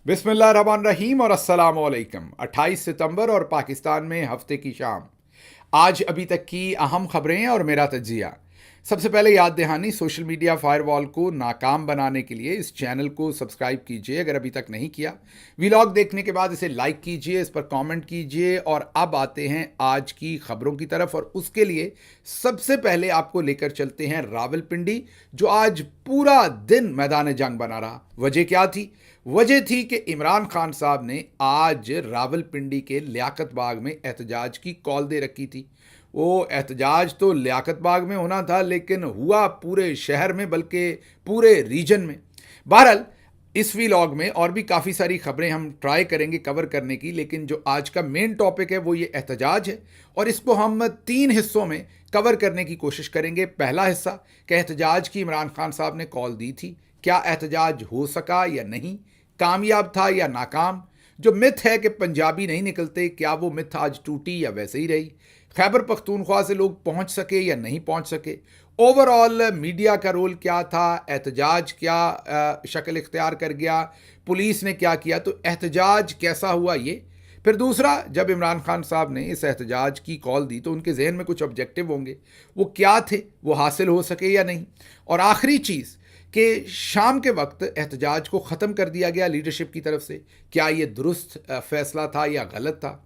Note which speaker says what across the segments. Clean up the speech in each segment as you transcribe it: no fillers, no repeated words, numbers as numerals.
Speaker 1: बिस्मिल्लाहिर्रहमानिर्रहीम और अस्सलामुअलैकुम। 28 सितंबर और पाकिस्तान में हफ्ते की शाम। आज अभी तक की अहम खबरें और मेरा तज्जिया। सबसे पहले याद दहानी, सोशल मीडिया फायरवॉल को नाकाम बनाने के लिए इस चैनल को सब्सक्राइब कीजिए अगर अभी तक नहीं किया। व्लॉग देखने के बाद इसे लाइक कीजिए, इस पर कमेंट कीजिए। और अब आते हैं आज की खबरों की तरफ, और उसके लिए सबसे पहले आपको लेकर चलते हैं रावलपिंडी, जो आज पूरा दिन मैदान जंग बना रहा। वजह क्या थी? वजह थी कि इमरान खान साहब ने आज रावलपिंडी के लियाकत बाग में एहतजाज की कॉल दे रखी थी। वो एहतजाज तो लियाकत बाग में होना था, लेकिन हुआ पूरे शहर में, बल्कि पूरे रीजन में। बहरहाल इस व्लॉग में और भी काफ़ी सारी खबरें हम ट्राई करेंगे कवर करने की, लेकिन जो आज का मेन टॉपिक है वो ये एहतजाज है, और इसको हम 3 हिस्सों में कवर करने की कोशिश करेंगे। पहला हिस्सा कि एहतजाज की इमरान खान साहब ने कॉल दी थी, क्या एहतजाज हो सका या नहीं, कामयाब था या नाकाम। जो मिथ है कि पंजाबी नहीं निकलते, क्या वो मिथ आज टूटी या वैसे ही रही। खैबर पख्तूनख्वा से लोग पहुंच सके या नहीं पहुंच सके। ओवरऑल मीडिया का रोल क्या था, एहतजाज क्या शक्ल इख्तियार कर गया, पुलिस ने क्या किया, तो एहतजाज कैसा हुआ ये। फिर दूसरा, जब इमरान खान साहब ने इस एहतजाज की कॉल दी तो उनके जहन में कुछ ऑब्जेक्टिव होंगे, वो क्या थे, वो हासिल हो सके या नहीं। और आखिरी चीज़ कि शाम के वक्त एहतजाज को ख़त्म कर दिया गया लीडरशिप की तरफ से, क्या ये दुरुस्त फैसला था या गलत था।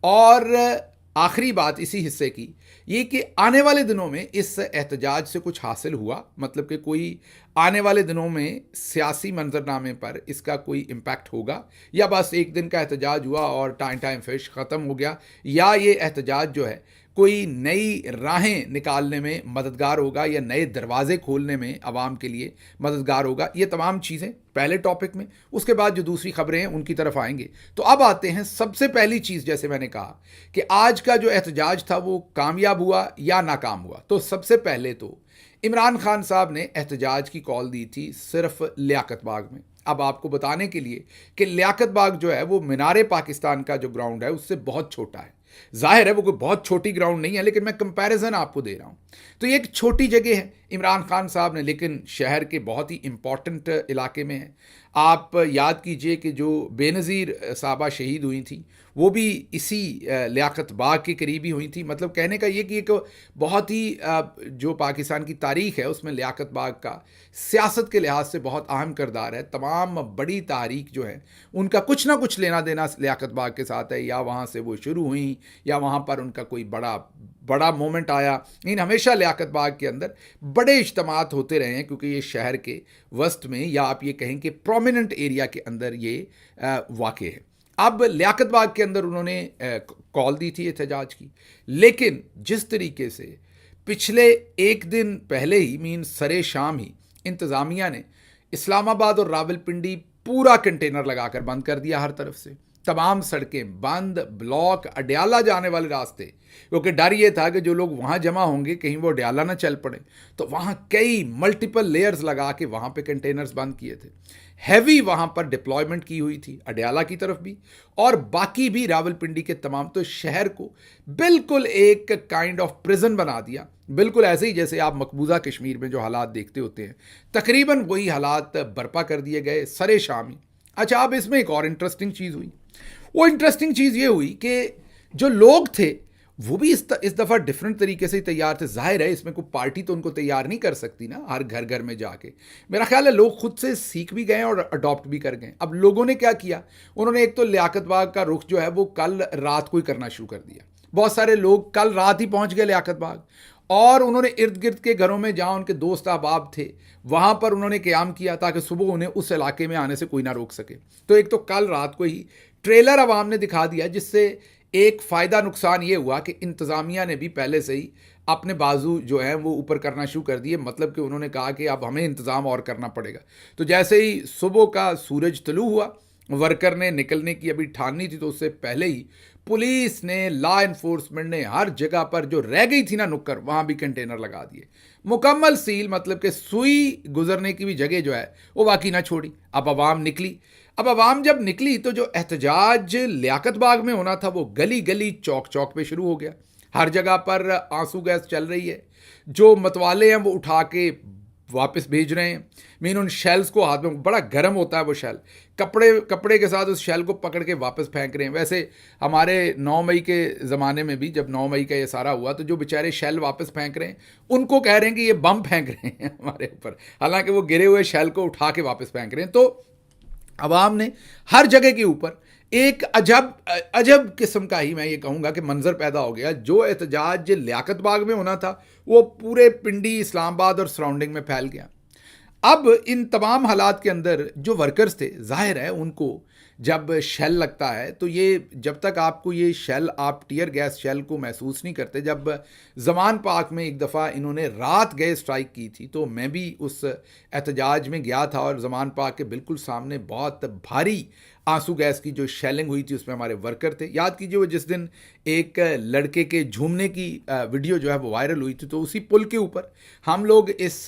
Speaker 1: और आखिरी बात इसी हिस्से की ये कि आने वाले दिनों में इस एहतजाज से कुछ हासिल हुआ, मतलब कि कोई आने वाले दिनों में सियासी मंजरनामे पर इसका कोई इम्पैक्ट होगा, या बस एक दिन का एहतजाज हुआ और टाइम फिश ख़त्म हो गया, या ये एहतजाज जो है कोई नई राहें निकालने में मददगार होगा या नए दरवाजे खोलने में आवाम के लिए मददगार होगा। ये तमाम चीज़ें पहले टॉपिक में, उसके बाद जो दूसरी खबरें हैं उनकी तरफ आएंगे। तो अब आते हैं सबसे पहली चीज़, जैसे मैंने कहा कि आज का जो एहतजाज था वो कामयाब हुआ या नाकाम हुआ। तो सबसे पहले तो इमरान खान साहब ने एहतजाज की कॉल दी थी सिर्फ लियाकत बाग में। अब आपको बताने के लिए कि लियाकत बाग जो है वो मीनारे पाकिस्तान का जो ग्राउंड है उससे बहुत छोटा है। जाहिर है वो कोई बहुत छोटी ग्राउंड नहीं है, लेकिन मैं कंपैरिजन आपको दे रहा हूँ। तो ये एक छोटी जगह है इमरान खान साहब ने, लेकिन शहर के बहुत ही इंपॉर्टेंट इलाके में है। आप याद कीजिए कि जो बेनज़ीर साहबा शहीद हुई थी वो भी इसी लियाकत बाग के करीब ही हुई थी। मतलब कहने का ये कि एक बहुत ही जो पाकिस्तान की तारीख़ है उसमें लियाकत बाग का सियासत के लिहाज से बहुत अहम किरदार है। तमाम बड़ी तारीख जो है उनका कुछ ना कुछ लेना देना लियाकत बाग के साथ है, या वहाँ से वो शुरू हुई या वहाँ पर उनका कोई बड़ा बड़ा मोमेंट आया। इन हमेशा लियाकत बाग के अंदर बड़े इज्तिमात होते रहे हैं, क्योंकि ये शहर के वस्त में, या आप ये कहें कि प्रोमिनेंट एरिया के अंदर ये वाक़ है। अब लियाकत बाग के अंदर उन्होंने कॉल दी थी एहतजाज की, लेकिन जिस तरीके से पिछले एक दिन पहले ही, मीन सरे शाम ही, इंतज़ामिया ने इस्लामाबाद और रावलपिंडी पूरा कंटेनर लगाकर बंद कर दिया हर तरफ से। तमाम सड़कें बंद, ब्लॉक, अडयाला जाने वाले रास्ते, क्योंकि डर ये था कि जो लोग वहाँ जमा होंगे कहीं वो अडयाला ना चल पड़े, तो वहाँ कई मल्टीपल लेयर्स लगा के वहाँ पे कंटेनर्स बंद किए थे। हैवी वहाँ पर डिप्लॉयमेंट की हुई थी अडयाला की तरफ भी, और बाकी भी रावलपिंडी के तमाम। तो शहर को बिल्कुल एक काइंड ऑफ प्रिजन बना दिया, बिल्कुल ऐसे ही जैसे आप मकबूजा कश्मीर में जो हालात देखते होते हैं, तकरीबन वही हालात बर्पा कर दिए गए सरे शाम ही। अच्छा, अब इसमें एक और इंटरेस्टिंग चीज़ हुई। वो इंटरेस्टिंग चीज़ ये हुई कि जो लोग थे वो भी इस दफ़ा डिफरेंट तरीके से तैयार थे। जाहिर है इसमें कोई पार्टी तो उनको तैयार नहीं कर सकती ना, हर घर घर में जाके। मेरा ख्याल है लोग खुद से सीख भी गए और अडॉप्ट भी कर गए। अब लोगों ने क्या किया, उन्होंने एक तो लियाकत बाग का रुख जो है वो कल रात को ही करना शुरू कर दिया। बहुत सारे लोग कल रात ही पहुंच गए लियाकत बाग, और उन्होंने इर्द गिर्द के घरों में जहाँ उनके दोस्त अहबाब थे वहाँ पर उन्होंने क़याम किया ताकि सुबह उन्हें उस इलाके में आने से कोई ना रोक सके। तो एक तो कल रात को ही ट्रेलर अवाम ने दिखा दिया, जिससे एक फ़ायदा नुकसान ये हुआ कि इंतज़ामिया ने भी पहले से ही अपने बाजू जो हैं वो ऊपर करना शुरू कर दिए। मतलब कि उन्होंने कहा कि अब हमें इंतज़ाम और करना पड़ेगा। तो जैसे ही सुबह का सूरज तुलू हुआ, वर्कर ने निकलने की अभी ठानी थी, तो उससे पहले ही पुलिस ने, लॉ इन्फोर्समेंट ने हर जगह पर जो रह गई थी ना नुक्कड़, वहाँ भी कंटेनर लगा दिए, मुकम्मल सील। मतलब कि सुई गुजरने की भी जगह जो है वो बाकी ना छोड़ी। अब आवाम निकली। अब आवाम जब निकली तो जो एहतजाज लियाकत बाग में होना था वो गली गली, चौक चौक पे शुरू हो गया। हर जगह पर आंसू गैस चल रही है। जो मतवाले हैं वो उठा के वापस भेज रहे हैं। मीन उन शेल्स को हाथ में, बड़ा गर्म होता है वो शेल, कपड़े के साथ उस शेल को पकड़ के वापस फेंक रहे हैं। वैसे हमारे 9 मई के ज़माने में भी जब 9 मई का ये सारा हुआ तो जो बेचारे शेल वापस फेंक रहे हैं उनको कह रहे हैं कि ये बम फेंक रहे हैं हमारे ऊपर, हालांकि वो गिरे हुए शेल को उठा के वापस फेंक रहे हैं। तो अवाम ने हर जगह के ऊपर एक अजब किस्म का ही मैं ये कहूँगा कि मंजर पैदा हो गया। जो एहतजाज लियाकत बाग में होना था वो पूरे पिंडी, इस्लामाबाद और सराउंडिंग में फैल गया। अब इन तमाम हालात के अंदर जो वर्कर्स थे, जाहिर है उनको जब शेल लगता है तो ये, जब तक आपको ये शेल, आप टीयर गैस शेल को महसूस नहीं करते। जब ज़मान पार्क में एक दफ़ा इन्होंने रात गए स्ट्राइक की थी तो मैं भी उस एहतजाज में गया था और ज़मान पार्क के बिल्कुल सामने बहुत भारी आंसू गैस की जो शेलिंग हुई थी उसमें हमारे वर्कर थे। याद कीजिए वो जिस दिन एक लड़के के झूमने की वीडियो जो है वो वायरल हुई थी, तो उसी पुल के ऊपर हम लोग इस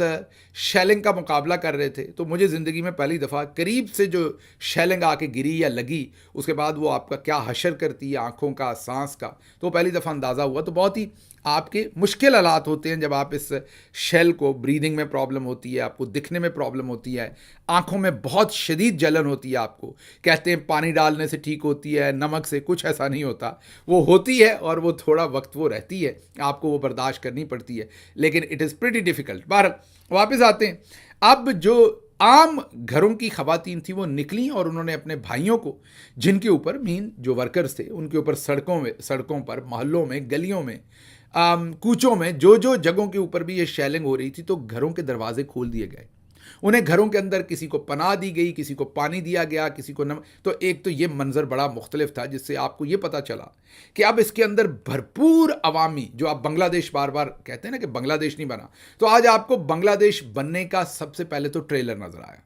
Speaker 1: शेलिंग का मुकाबला कर रहे थे। तो मुझे ज़िंदगी में पहली दफ़ा करीब से जो शेलिंग आके गिरी या लगी, उसके बाद वो आपका क्या हशर करती है आँखों का, सांस का, तो पहली दफ़ा अंदाज़ा हुआ। तो बहुत ही आपके मुश्किल हालात होते हैं जब आप इस शेल को, ब्रीदिंग में प्रॉब्लम होती है, आपको दिखने में प्रॉब्लम होती है, आंखों में बहुत शदीद जलन होती है। आपको कहते हैं पानी डालने से ठीक होती है, नमक से, कुछ ऐसा नहीं होता, वो होती है और वो थोड़ा वक्त वो रहती है, आपको वो बर्दाश्त करनी पड़ती है, लेकिन इट इज़ प्रिटी डिफ़िकल्ट। बाहर वापस आते हैं। अब जो आम घरों की खवातीन थी वो निकली और उन्होंने अपने भाइयों को, जिनके ऊपर मीन जो वर्कर्स थे उनके ऊपर सड़कों पर, मोहल्लों में, गलियों में, कूचों में, जो जगहों के ऊपर भी ये शेलिंग हो रही थी, तो घरों के दरवाजे खोल दिए गए। उन्हें घरों के अंदर किसी को पनाह दी गई, किसी को पानी दिया गया, किसी को नमक। तो एक तो ये मंजर बड़ा मुख्तलिफ था जिससे आपको ये पता चला कि अब इसके अंदर भरपूर अवामी, जो आप बांग्लादेश बार बार कहते हैं ना कि बांग्लादेश नहीं बना, तो आज आपको बांग्लादेश बनने का सबसे पहले तो ट्रेलर नजर आया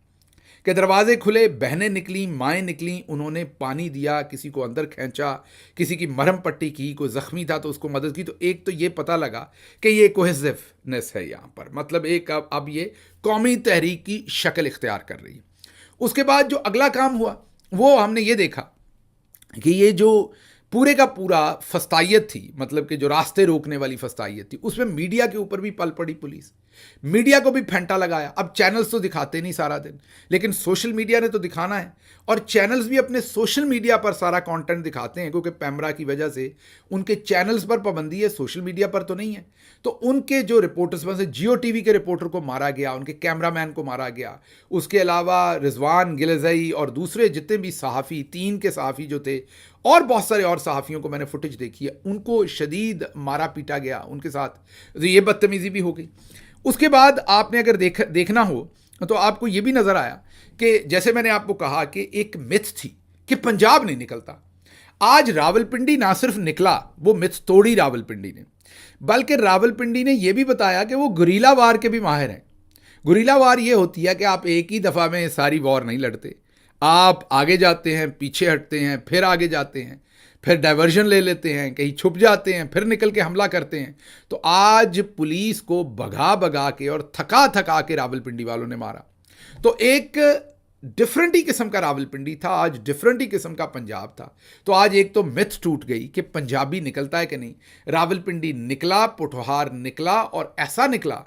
Speaker 1: कि दरवाजे खुले, बहनें निकली, माएँ निकली, उन्होंने पानी दिया, किसी को अंदर खींचा, किसी की मरहम पट्टी की, कोई ज़ख्मी था तो उसको मदद की। तो एक तो ये पता लगा कि ये कोहेसिवनेस है यहाँ पर, मतलब एक अब ये कौमी तहरीक की शक्ल इख्तियार कर रही है। उसके बाद जो अगला काम हुआ वो हमने ये देखा कि ये जो पूरे का पूरा फस्तायत थी, मतलब कि जो रास्ते रोकने वाली फस्तायत थी, उसमें मीडिया के ऊपर भी पल पड़ी पुलिस। मीडिया को भी फेंटा लगाया। अब चैनल्स तो दिखाते नहीं सारा दिन, लेकिन सोशल मीडिया ने तो दिखाना है, और चैनल्स भी अपने सोशल मीडिया पर सारा कंटेंट दिखाते हैं, क्योंकि पैमरा की वजह से उनके चैनल्स पर पाबंदी है, सोशल मीडिया पर तो नहीं है। तो उनके जो रिपोर्टर्स में से जियो टीवी के रिपोर्टर को मारा गया, उनके कैमरामैन को मारा गया, उसके अलावा रिजवान गिलजई और दूसरे जितने भी सहाफ़ी, 3 के सहाफ़ी जो थे, और बहुत सारे और सहाफ़ियों को मैंने फुटेज देखी है, उनको शदीद मारा पीटा गया उनके साथ। तो ये बदतमीज़ी भी हो गई। उसके बाद आपने अगर देखना हो तो आपको ये भी नज़र आया कि जैसे मैंने आपको कहा कि एक मिथ थी कि पंजाब नहीं निकलता। आज रावलपिंडी ना सिर्फ निकला, वो मिथ तोड़ी रावलपिंडी ने, बल्कि रावलपिंडी ने यह भी बताया कि वो गुरीला वार के भी माहिर हैं। गुरीला वार ये होती है कि आप एक ही दफ़ा में सारी वॉर नहीं लड़ते, आप आगे जाते हैं, पीछे हटते हैं, फिर आगे जाते हैं, फिर डाइवर्जन ले लेते हैं, कहीं छुप जाते हैं, फिर निकल के हमला करते हैं। तो आज पुलिस को भगा भगा के और थका थका के रावलपिंडी वालों ने मारा। तो एक डिफरेंट ही किस्म का रावलपिंडी था, आज डिफरेंट ही किस्म का पंजाब था। तो आज एक तो मिथ टूट गई कि पंजाबी निकलता है कि नहीं। रावलपिंडी निकला, पोठोहार निकला, और ऐसा निकला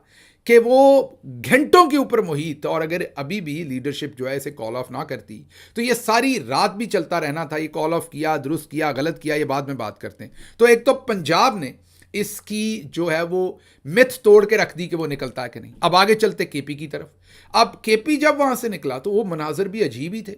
Speaker 1: कि वो घंटों के ऊपर मुहित, और अगर अभी भी लीडरशिप जो है इसे कॉल ऑफ ना करती तो ये सारी रात भी चलता रहना था। ये कॉल ऑफ किया, दुरुस्त किया, गलत किया, ये बाद में बात करते हैं। तो एक तो पंजाब ने इसकी जो है वो मिथ तोड़ के रख दी कि वो निकलता है कि नहीं। अब आगे चलते केपी की तरफ। अब केपी जब वहां से निकला तो वो मनाजर भी अजीब ही थे।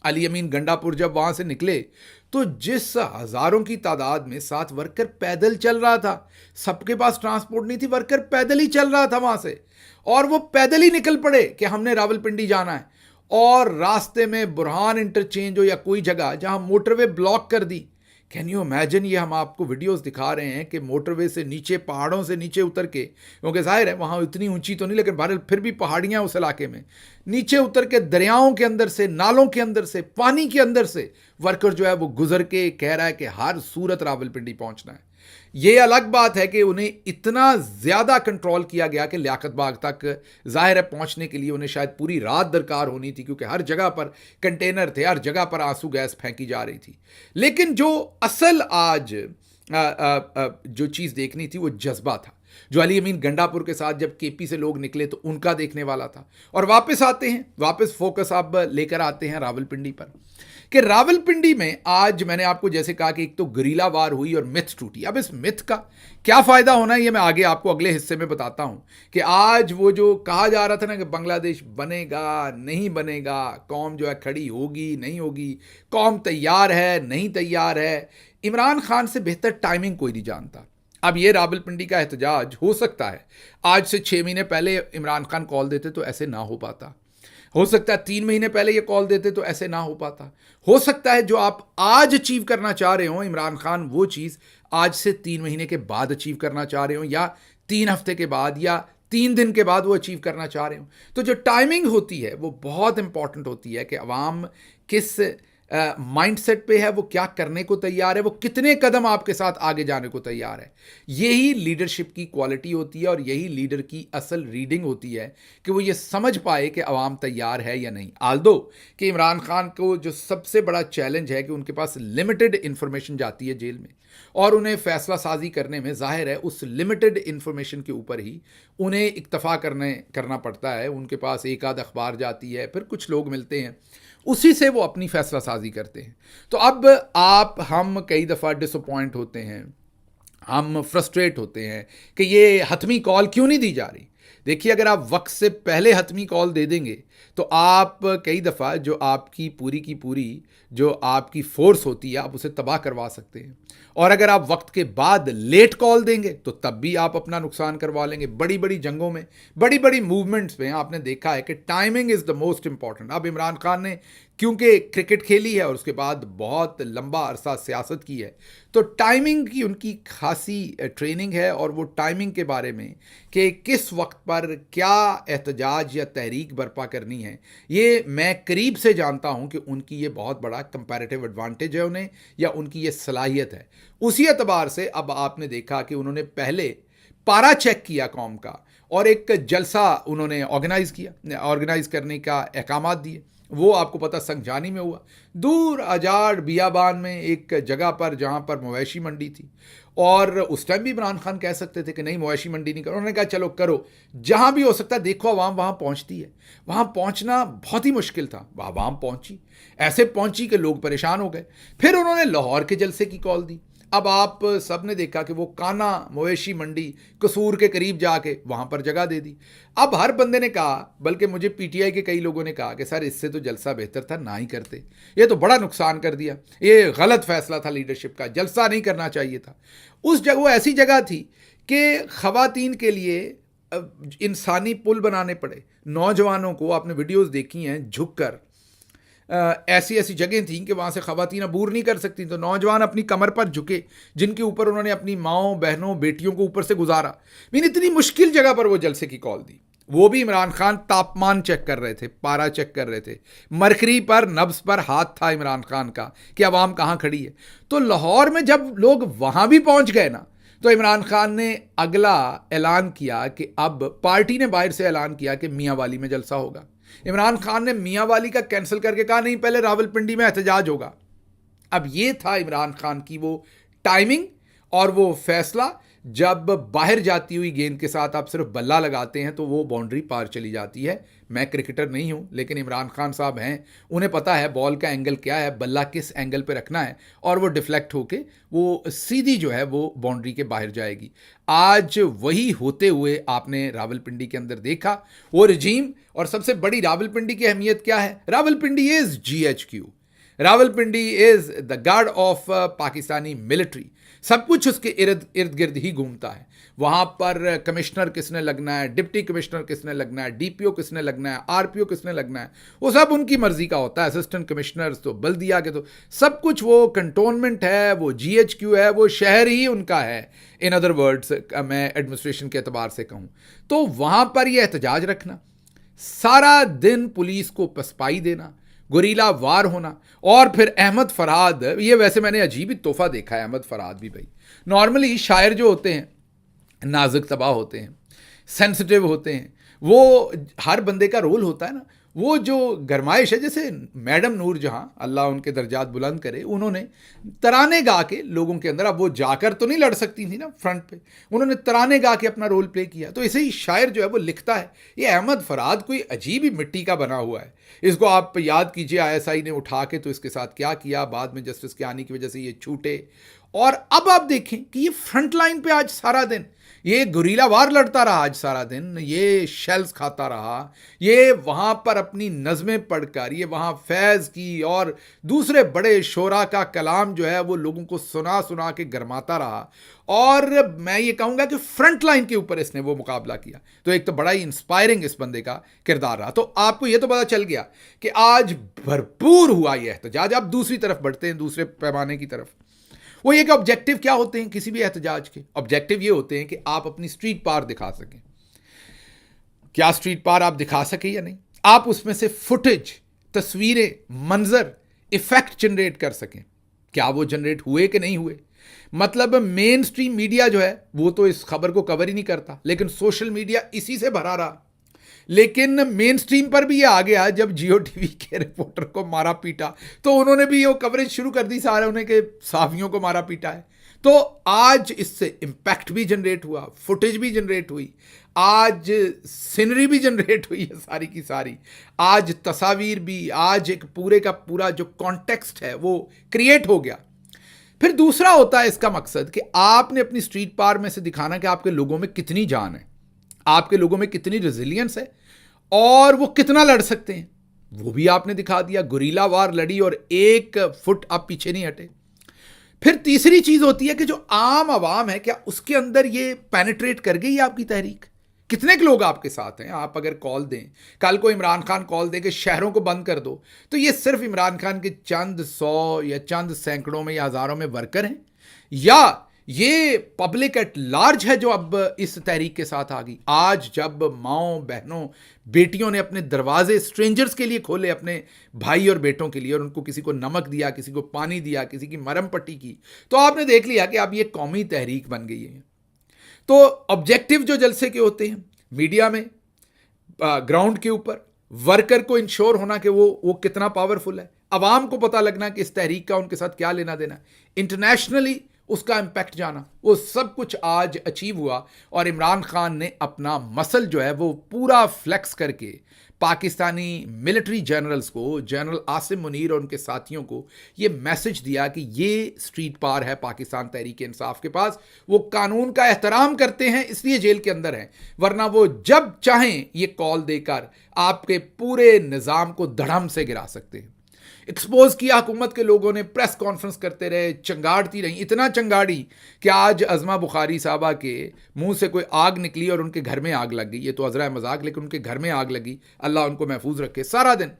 Speaker 1: अली अमीन गंडापुर जब वहां से निकले तो जिस हजारों की तादाद में 7 वर्कर पैदल चल रहा था, सबके पास ट्रांसपोर्ट नहीं थी, वर्कर पैदल ही चल रहा था वहां से, और वो पैदल ही निकल पड़े कि हमने रावलपिंडी जाना है। और रास्ते में बुरहान इंटरचेंज हो या कोई जगह जहां मोटरवे ब्लॉक कर दी। कैन यू इमेजिन, ये हम आपको वीडियोस दिखा रहे हैं कि मोटरवे से नीचे, पहाड़ों से नीचे उतर के, क्योंकि जाहिर है वहाँ इतनी ऊंची तो नहीं, लेकिन बहरहाल फिर भी पहाड़ियाँ उस इलाके में, नीचे उतर के दरियाओं के अंदर से, नालों के अंदर से, पानी के अंदर से वर्कर जो है वो गुजर के कह रहा है कि हर सूरत रावलपिंडी पहुँचना है। ये अलग बात है कि उन्हें इतना ज़्यादा कंट्रोल किया गया कि लियाकत बाग तक ज़ाहिर है पहुँचने के लिए उन्हें शायद पूरी रात दरकार होनी थी, क्योंकि हर जगह पर कंटेनर थे, हर जगह पर आंसू गैस फेंकी जा रही थी। लेकिन जो असल आज जो चीज़ देखनी थी वो जज्बा था। जो अली अमीन गंडापुर के साथ जब केपी से लोग निकले तो उनका देखने वाला था। और वापस आते हैं, वापस फोकस आप लेकर आते हैं रावलपिंडी पर, कि रावलपिंडी में आज मैंने आपको जैसे कहा कि एक तो गुरीला वार हुई और मिथ टूटी। अब इस मिथ का क्या फायदा होना है ये मैं आगे आपको अगले हिस्से में बताता हूं, कि आज वो जो कहा जा रहा था ना कि बांग्लादेश बनेगा नहीं बनेगा, कौम जो है खड़ी होगी नहीं होगी, कौम तैयार है नहीं तैयार है, इमरान खान से बेहतर टाइमिंग कोई नहीं जानता। अब ये रावलपिंडी का एहतजाज हो सकता है आज से 6 महीने पहले इमरान खान कॉल देते तो ऐसे ना हो पाता, हो सकता है 3 महीने पहले ये कॉल देते तो ऐसे ना हो पाता, हो सकता है जो आप आज अचीव करना चाह रहे हो इमरान खान वो चीज़ आज से 3 महीने के बाद अचीव करना चाह रहे हो, या 3 हफ्ते के बाद, या 3 दिन के बाद वो अचीव करना चाह रहे हो। तो जो टाइमिंग होती है वो बहुत इंपॉर्टेंट होती है कि अवाम किस माइंडसेट पे है, वो क्या करने को तैयार है, वो कितने कदम आपके साथ आगे जाने को तैयार है। यही लीडरशिप की क्वालिटी होती है और यही लीडर की असल रीडिंग होती है कि वो ये समझ पाए कि अवाम तैयार है या नहीं। आल्दो कि इमरान खान को जो सबसे बड़ा चैलेंज है कि उनके पास लिमिटेड इंफॉर्मेशन जाती है जेल में, और उन्हें फैसला साजी करने में जाहिर है उस लिमिटेड इंफॉर्मेशन के ऊपर ही उन्हें इक्तफा करना पड़ता है। उनके पास एक आध अखबार जाती है, फिर कुछ लोग मिलते हैं, उसी से वो अपनी फैसला साजी करते हैं। तो अब हम कई दफ़ा डिसअपॉइंट होते हैं, हम फ्रस्ट्रेट होते हैं कि ये हतमी कॉल क्यों नहीं दी जा रही। देखिए, अगर आप वक्त से पहले हतमी कॉल दे देंगे तो आप कई दफ़ा जो आपकी पूरी की पूरी जो आपकी फोर्स होती है आप उसे तबाह करवा सकते हैं, और अगर आप वक्त के बाद लेट कॉल देंगे तो तब भी आप अपना नुकसान करवा लेंगे। बड़ी बड़ी जंगों में, बड़ी बड़ी मूवमेंट्स में आपने देखा है कि timing is the most important. अब इमरान खान ने क्योंकि क्रिकेट खेली है और उसके बाद बहुत लंबा अरसा सियासत की है, तो टाइमिंग की उनकी खासी ट्रेनिंग है, और वो टाइमिंग के बारे में कि किस वक्त पर क्या एहतजाज या तहरीक बर्पा करनी है, ये मैं करीब से जानता हूं कि उनकी ये बहुत बड़ा कंपैरेटिव एडवांटेज है उन्हें, या उनकी ये सलाहियत है। उसी एतबार से अब आपने देखा कि उन्होंने पहले पारा चेक किया कौम का, और एक जलसा उन्होंने ऑर्गेनाइज करने का अहकामात दिए। वो आपको पता संगजानी में हुआ, दूर अजाड़ बियाबान में एक जगह पर जहाँ पर मवेशी मंडी थी, और उस टाइम भी इमरान खान कह सकते थे कि नहीं मवेशी मंडी नहीं करो, उन्होंने कहा चलो करो, जहाँ भी हो सकता है देखो अवाम वहाँ पहुँचती है। वहाँ पहुँचना बहुत ही मुश्किल था, वह अवाम पहुँची, ऐसे पहुँची कि लोग परेशान हो गए। फिर उन्होंने लाहौर के जलसे की कॉल दी। अब आप सब ने देखा कि वो काना मवेशी मंडी कसूर के करीब जाके वहाँ पर जगह दे दी। अब हर बंदे ने कहा, बल्कि मुझे पीटीआई के कई लोगों ने कहा कि सर इससे तो जलसा बेहतर था ना ही करते, ये तो बड़ा नुकसान कर दिया, ये गलत फैसला था लीडरशिप का, जलसा नहीं करना चाहिए था। उस जगह वो ऐसी जगह थी कि ख़वातीन के लिए इंसानी पुल बनाने पड़े। नौजवानों को, आपने वीडियोज़ देखी हैं, झुक कर ऐसी ऐसी जगह थी कि वहाँ से ख़वातीन अबूर नहीं कर सकती, तो नौजवान अपनी कमर पर झुके, जिनके ऊपर उन्होंने अपनी माओं बहनों बेटियों को ऊपर से गुजारा। मैंने इतनी मुश्किल जगह पर वो जलसे की कॉल दी। वो भी इमरान खान तापमान चेक कर रहे थे, पारा चेक कर रहे थे, मरकरी पर नब्ज पर हाथ था इमरान खान का कि अवाम कहाँ खड़ी है। तो लाहौर में जब लोग वहाँ भी पहुँच गए ना, तो इमरान खान ने अगला ऐलान किया कि अब पार्टी ने बाहर से ऐलान किया कि मियाँ वाली में जलसा होगा। इमरान खान ने मियाँ वाली का कैंसिल करके कहा नहीं पहले रावलपिंडी में एहतजाज होगा। अब ये था इमरान खान की वो टाइमिंग और वो फैसला। जब बाहर जाती हुई गेंद के साथ आप सिर्फ बल्ला लगाते हैं तो वो बाउंड्री पार चली जाती है। मैं क्रिकेटर नहीं हूं, लेकिन इमरान खान साहब हैं, उन्हें पता है बॉल का एंगल क्या है, बल्ला किस एंगल पे रखना है, और वो डिफ्लेक्ट होके वो सीधी जो है वो बाउंड्री के बाहर जाएगी। आज वही होते हुए आपने रावलपिंडी के अंदर देखा वो रजीम। और सबसे बड़ी रावलपिंडी की अहमियत क्या है? Rawalpindi is GHQ, Rawalpindi is the guard of Pakistani military. सब कुछ उसके इर्द गिर्द ही घूमता है। वहाँ पर कमिश्नर किसने लगना है, डिप्टी कमिश्नर किसने लगना है, DPO किसने लगना है, RPO किसने लगना है, वो सब उनकी मर्जी का होता है। असिस्टेंट कमिश्नर्स तो बल्दिया के, तो सब कुछ वो कंटोनमेंट है, वो GHQ है, वो शहर ही उनका है। इन अदर वर्ड्स, मैं एडमिनिस्ट्रेशन के एतबार से कहूँ तो वहाँ पर यह एहतजाज रखना, सारा दिन पुलिस को पसपाई देना, गुरीला वार होना, और फिर अहमद फरहाद, ये वैसे मैंने अजीब ही तोहफा देखा है। अहमद फरहाद भी भाई, नॉर्मली शायर जो होते हैं नाजुक तबाह होते हैं, सेंसिटिव होते हैं, वो हर बंदे का रोल होता है ना, वो जो गरमाइश है, जैसे मैडम नूर जहां, अल्लाह उनके दर्जात बुलंद करे, उन्होंने तराने गा के लोगों के अंदर, अब वो जाकर तो नहीं लड़ सकती थी ना फ्रंट पे, उन्होंने तराने गा के अपना रोल प्ले किया। तो ऐसे ही शायर जो है वो लिखता है। ये अहमद फराद कोई अजीब ही मिट्टी का बना हुआ है। इसको आप याद कीजिए, आईएसआई ने उठा के तो इसके साथ क्या किया, बाद में जस्टिस के आने की वजह से ये छूटे। और अब आप देखें कि ये फ्रंट लाइन पे आज सारा दिन ये गुरीला वार लड़ता रहा, आज सारा दिन ये शेल्स खाता रहा, ये वहाँ पर अपनी नज़में पढ़कर, ये वहाँ फैज़ की और दूसरे बड़े शोरा का कलाम जो है वो लोगों को सुना सुना के गरमाता रहा। और मैं ये कहूँगा कि फ्रंट लाइन के ऊपर इसने वो मुकाबला किया। तो एक तो बड़ा ही इंस्पायरिंग इस बंदे का किरदार रहा। तो आपको ये तो पता चल गया कि आज भरपूर हुआ यह एहतजाज। आप दूसरी तरफ बढ़ते हैं, दूसरे पैमाने की तरफ। वो ये कि ऑब्जेक्टिव क्या होते हैं किसी भी एहतजाज के? ऑब्जेक्टिव ये होते हैं कि आप अपनी स्ट्रीट पार दिखा सकें। क्या स्ट्रीट पार आप दिखा सके या नहीं, आप उसमें से फुटेज, तस्वीरें, मंजर, इफेक्ट जनरेट कर सकें। क्या वो जनरेट हुए कि नहीं हुए? मतलब मेन स्ट्रीम मीडिया जो है वो तो इस खबर को कवर ही नहीं करता, लेकिन सोशल मीडिया इसी से भरा रहा। लेकिन मेन स्ट्रीम पर भी ये आ गया जब जियो टीवी के रिपोर्टर को मारा पीटा, तो उन्होंने भी ये कवरेज शुरू कर दी, सारे उन्हें के साफियों को मारा पीटा है। तो आज इससे इम्पैक्ट भी जनरेट हुआ, फुटेज भी जनरेट हुई, आज सीनरी भी जनरेट हुई है सारी की सारी, आज तस्वीर भी, आज एक पूरे का पूरा जो कॉन्टेक्स्ट है वो क्रिएट हो गया। फिर दूसरा होता है इसका मकसद कि आपने अपनी स्ट्रीट पार में से दिखाना कि आपके लोगों में कितनी जान है, आपके लोगों में कितनी रेजिलियंस है और वो कितना लड़ सकते हैं, वो भी आपने दिखा दिया। गुरीला वार लड़ी और एक फुट आप पीछे नहीं हटे। फिर तीसरी चीज होती है कि जो आम आवाम है, क्या उसके अंदर ये पेनिट्रेट कर गई आपकी तहरीक? कितने लोग आपके साथ हैं? आप अगर कॉल दें, कल को इमरान खान कॉल दे कि शहरों को बंद कर दो, तो ये सिर्फ इमरान खान के चंद सौ या चंद सैकड़ों में या हजारों में वर्कर हैं, या ये पब्लिक एट लार्ज है जो अब इस तहरीक के साथ आ गई? आज जब माओ बहनों बेटियों ने अपने दरवाजे स्ट्रेंजर्स के लिए खोले, अपने भाई और बेटों के लिए, और उनको किसी को नमक दिया, किसी को पानी दिया, किसी की मरहम पट्टी की, तो आपने देख लिया कि अब ये कौमी तहरीक बन गई है। तो ऑब्जेक्टिव जो जलसे के होते हैं मीडिया में, ग्राउंड के ऊपर वर्कर को इंश्योर होना कि वो कितना पावरफुल है, अवाम को पता लगना कि इस तहरीक का उनके साथ क्या लेना देना, इंटरनेशनली उसका इंपैक्ट जाना, वो सब कुछ आज अचीव हुआ। और इमरान खान ने अपना मसल जो है वो पूरा फ्लेक्स करके पाकिस्तानी मिलिट्री जनरल्स को, जनरल आसिम मुनीर और उनके साथियों को ये मैसेज दिया कि ये स्ट्रीट पार है पाकिस्तान तहरीक इंसाफ के पास। वो कानून का एहतराम करते हैं इसलिए जेल के अंदर हैं, वरना वो जब चाहें ये कॉल देकर आपके पूरे निज़ाम को धड़म से गिरा सकते हैं। एक्सपोज किया हुकूमत के लोगों ने, प्रेस कॉन्फ्रेंस करते रहे, चंगाड़ती रही, इतना चंगाड़ी कि आज अज़मा बुखारी साहबा के मुंह से कोई आग निकली और उनके घर में आग लग गई। ये तो अजरा मजाक, लेकिन उनके घर में आग लगी, अल्लाह उनको महफूज रखे। सारा दिन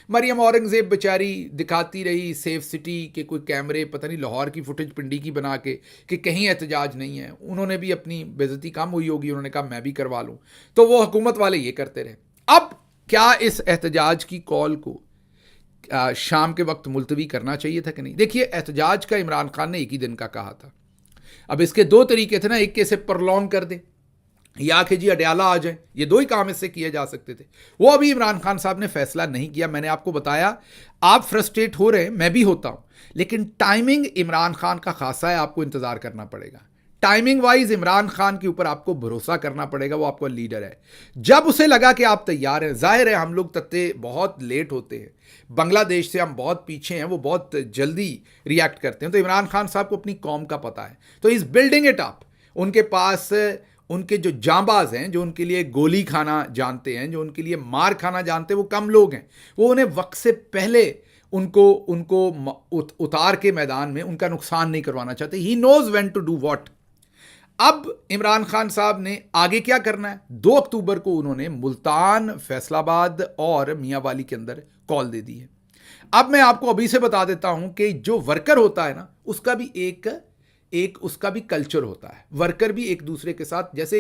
Speaker 1: मरियम औरंगज़ेब बेचारी दिखाती रही सेफ सिटी के कोई कैमरे, पता नहीं लाहौर की फुटेज पिंडी की बना के कि कहीं एहतजाज नहीं है। उन्होंने भी अपनी बेइज्जती कम हुई होगी, उन्होंने कहा मैं भी करवा लूँ, तो वो हुकूमत वाले ये करते रहे। अब क्या इस एहतजाज की कॉल को शाम के वक्त मुलतवी करना चाहिए था कि नहीं? देखिए, एहतजाज का इमरान खान ने एक ही दिन का कहा था। अब इसके दो तरीके थे ना, एक के इसे प्रलॉन्ग कर दे या कि जी अडयाला आ जाए, ये दो ही काम इससे किए जा सकते थे। वो अभी इमरान खान साहब ने फैसला नहीं किया। मैंने आपको बताया, आप फ्रस्ट्रेट हो रहे हैं, मैं भी होता हूं, लेकिन टाइमिंग इमरान खान का खासा है, आपको इंतजार करना पड़ेगा। टाइमिंग वाइज इमरान खान के ऊपर आपको भरोसा करना पड़ेगा, वो आपका लीडर है। जब उसे लगा कि आप तैयार हैं, जाहिर है हम लोग तत्ते बहुत लेट होते हैं, बांग्लादेश से हम बहुत पीछे हैं, वो बहुत जल्दी रिएक्ट करते हैं। तो इमरान खान साहब को अपनी कौम का पता है, तो इस बिल्डिंग इट अप। उनके पास उनके जो जांबाज हैं, जो उनके लिए गोली खाना जानते हैं, जो उनके लिए मार खाना जानते हैं, वो कम लोग हैं। वो उन्हें वक्त से पहले उनको उतार के मैदान में उनका नुकसान नहीं करवाना चाहते। He knows when to do what. अब इमरान खान साहब ने आगे क्या करना है? 2 अक्टूबर को उन्होंने मुल्तान, फैसलाबाद और मियांवाली के अंदर कॉल दे दी है। अब मैं आपको अभी से बता देता हूं कि जो वर्कर होता है ना, उसका भी एक उसका भी कल्चर होता है। वर्कर भी एक दूसरे के साथ, जैसे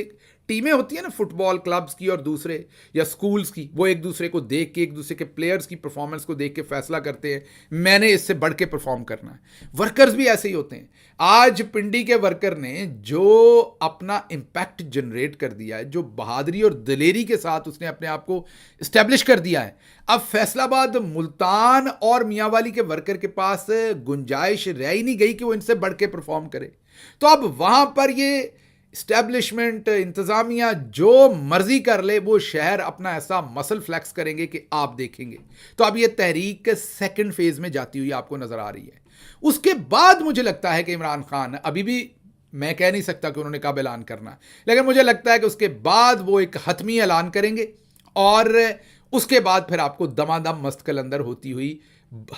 Speaker 1: टीमें होती है ना फुटबॉल क्लब्स की और दूसरे या स्कूल्स की, वो एक दूसरे को देख के, एक दूसरे के प्लेयर्स की परफॉर्मेंस को देख के फैसला करते हैं मैंने इससे बढ़ के परफॉर्म करना है। वर्कर्स भी ऐसे ही होते हैं। आज पिंडी के वर्कर ने जो अपना इम्पैक्ट जनरेट कर दिया है, जो बहादुरी और दलेरी के साथ उसने अपने आप को इस्टेब्लिश कर दिया है, अब फैसलाबाद, मुल्तान और मियांवाली के वर्कर के पास गुंजाइश रह ही नहीं गई कि वो इनसे बढ़ के परफॉर्म करे। तो अब वहां पर ये इस्टेब्लिशमेंट, इंतजामिया जो मर्जी कर ले, वो शहर अपना ऐसा मसल फ्लैक्स करेंगे कि आप देखेंगे। तो अब ये तहरीक सेकंड फेज में जाती हुई आपको नजर आ रही है। उसके बाद मुझे लगता है कि इमरान खान, अभी भी मैं कह नहीं सकता कि उन्होंने कब ऐलान करना है, लेकिन मुझे लगता है कि उसके बाद वो एक हतमी ऐलान करेंगे और उसके बाद फिर आपको दमादम मस्त कलंदर होती हुई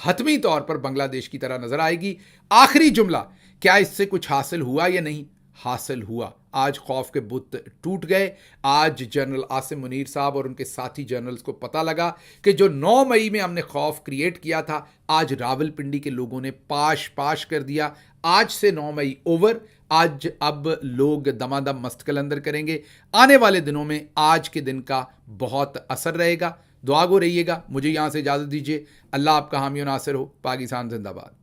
Speaker 1: हतमी तौर पर बांग्लादेश की तरह नजर आएगी। आखिरी जुमला, क्या इससे कुछ हासिल हुआ या नहीं? हासिल हुआ। आज खौफ के बुत टूट गए। आज जनरल आसिम मुनीर साहब और उनके साथी जनरल्स को पता लगा कि जो 9 मई में हमने खौफ क्रिएट किया था, आज रावलपिंडी के लोगों ने पाश पाश कर दिया। आज से 9 मई ओवर। आज अब लोग दमादम मस्त कलंदर करेंगे। आने वाले दिनों में आज के दिन का बहुत असर रहेगा। दुआ गो रहिएगा। मुझे यहां से इजाजत दीजिए। अल्लाह आपका हामी और नासिर हो। पाकिस्तान जिंदाबाद।